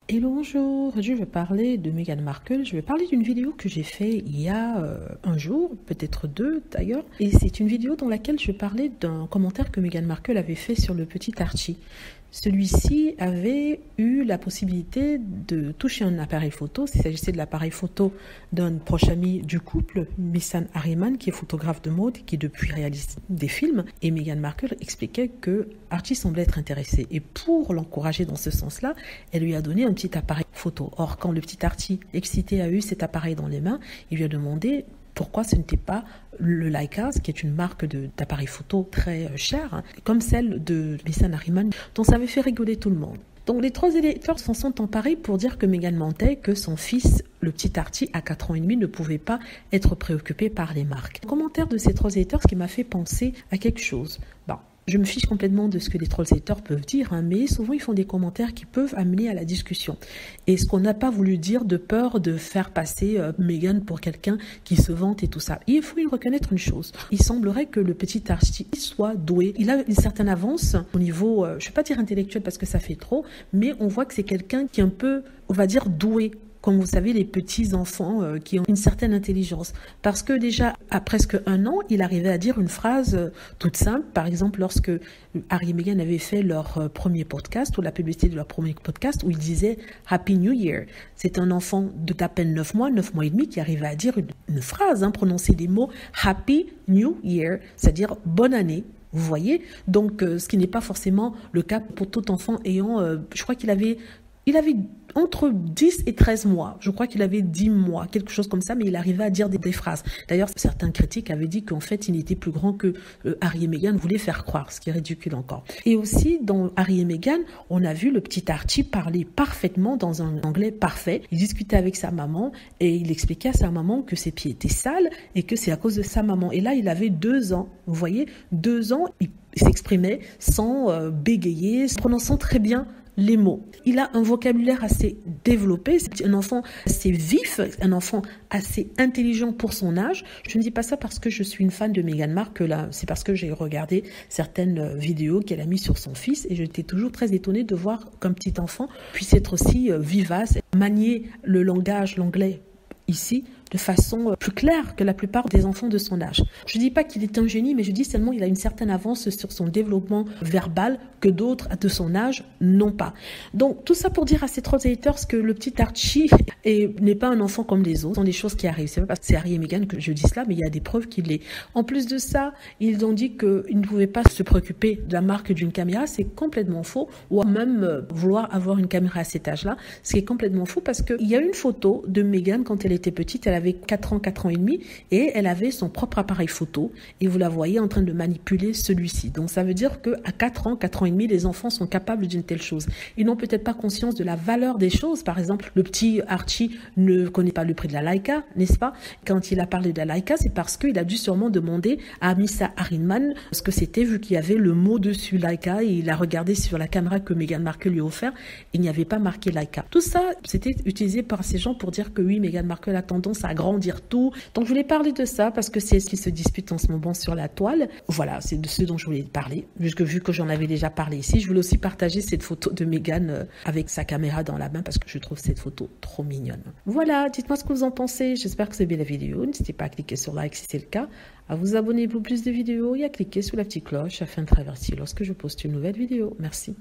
Hello, bonjour, je vais parler de Meghan Markle. Je vais parler d'une vidéo que j'ai faite il y a un jour, peut-être deux d'ailleurs. Et c'est une vidéo dans laquelle je parlais d'un commentaire que Meghan Markle avait fait sur le petit Archie. Celui-ci avait eu la possibilité de toucher un appareil photo, s'il s'agissait de l'appareil photo d'un proche ami du couple, Missan Harriman, qui est photographe de mode, qui depuis réalise des films. Et Meghan Markle expliquait que Archie semblait être intéressé. Et pour l'encourager dans ce sens-là, elle lui a donné un petit appareil photo. Or, quand le petit Archie excité a eu cet appareil dans les mains, il lui a demandé pourquoi ce n'était pas le Leica, qui est une marque d'appareil photo très chère, comme celle de Missan Harriman, dont ça avait fait rigoler tout le monde. Donc les trois électeurs s'en sont emparés pour dire que Meghan mentait, que son fils, le petit Archie, à 4 ans et demi, ne pouvait pas être préoccupé par les marques. Le commentaire de ces trois électeurs, ce qui m'a fait penser à quelque chose. Je me fiche complètement de ce que les trollshaters peuvent dire, mais souvent ils font des commentaires qui peuvent amener à la discussion. Et ce qu'on n'a pas voulu dire de peur de faire passer Meghan pour quelqu'un qui se vante et tout ça. Et il faut y reconnaître une chose. Il semblerait que le petit Archie soit doué. Il a une certaine avance au niveau, je ne vais pas dire intellectuel parce que ça fait trop, mais on voit que c'est quelqu'un qui est un peu, on va dire, doué. Comme vous savez, les petits-enfants qui ont une certaine intelligence. Parce que déjà, à presque un an, il arrivait à dire une phrase toute simple. Par exemple, lorsque Harry et Meghan avaient fait leur premier podcast, ou la publicité de leur premier podcast, où ils disaient « Happy New Year ». C'est un enfant d'à peine 9 mois et demi, qui arrivait à dire une phrase, prononcer des mots « Happy New Year », c'est-à-dire « bonne année ». Vous voyez, donc ce qui n'est pas forcément le cas pour tout enfant ayant, je crois qu'il avait entre 10 et 13 mois. Je crois qu'il avait 10 mois, quelque chose comme ça, mais il arrivait à dire des phrases. D'ailleurs, certains critiques avaient dit qu'en fait, il n'était plus grand que Harry et Meghan voulaient faire croire, ce qui est ridicule encore. Et aussi, dans Harry et Meghan, on a vu le petit Archie parler parfaitement dans un anglais parfait. Il discutait avec sa maman et il expliquait à sa maman que ses pieds étaient sales et que c'est à cause de sa maman. Et là, il avait 2 ans. Vous voyez, 2 ans, il s'exprimait sans bégayer, prononçant très bien les mots. Il a un vocabulaire assez développé, c'est un enfant assez vif, un enfant assez intelligent pour son âge. Je ne dis pas ça parce que je suis une fan de Meghan Markle, c'est parce que j'ai regardé certaines vidéos qu'elle a mises sur son fils et j'étais toujours très étonnée de voir qu'un petit enfant puisse être aussi vivace, manier le langage, l'anglais ici, de façon plus claire que la plupart des enfants de son âge. Je ne dis pas qu'il est un génie, mais je dis seulement qu'il a une certaine avance sur son développement verbal que d'autres de son âge n'ont pas. Donc, tout ça pour dire à ces trois haters que le petit Archie n'est pas un enfant comme les autres. Ce sont des choses qui arrivent. C'est pas parce que c'est Harry et Meghan que je dis cela, mais il y a des preuves qu'il l'est. En plus de ça, ils ont dit qu'ils ne pouvaient pas se préoccuper de la marque d'une caméra. C'est complètement faux. Ou même vouloir avoir une caméra à cet âge-là. Ce qui est complètement faux parce qu'il y a une photo de Meghan quand elle était petite. Elle avait 4 ans et demi, et elle avait son propre appareil photo, et vous la voyez en train de manipuler celui-ci. Donc ça veut dire qu'à 4 ans et demi, les enfants sont capables d'une telle chose. Ils n'ont peut-être pas conscience de la valeur des choses. Par exemple, le petit Archie ne connaît pas le prix de la Leica, n'est-ce pas? Quand il a parlé de la Leica, c'est parce qu'il a dû sûrement demander à Missan Harriman ce que c'était, vu qu'il y avait le mot dessus Leica, et il a regardé sur la caméra que Meghan Markle lui a offert, il n'y avait pas marqué Leica. Tout ça, c'était utilisé par ces gens pour dire que oui, Meghan Markle a tendance à grandir tout. Donc je voulais parler de ça parce que c'est ce qui se dispute en ce moment sur la toile. Voilà, c'est de ce dont je voulais parler. Vu que j'en avais déjà parlé ici, je voulais aussi partager cette photo de Meghan avec sa caméra dans la main parce que je trouve cette photo trop mignonne. Voilà, dites-moi ce que vous en pensez. J'espère que vous avez aimé la vidéo. N'hésitez pas à cliquer sur like si c'est le cas, à vous abonner pour plus de vidéos et à cliquer sur la petite cloche afin de traverser lorsque je poste une nouvelle vidéo. Merci.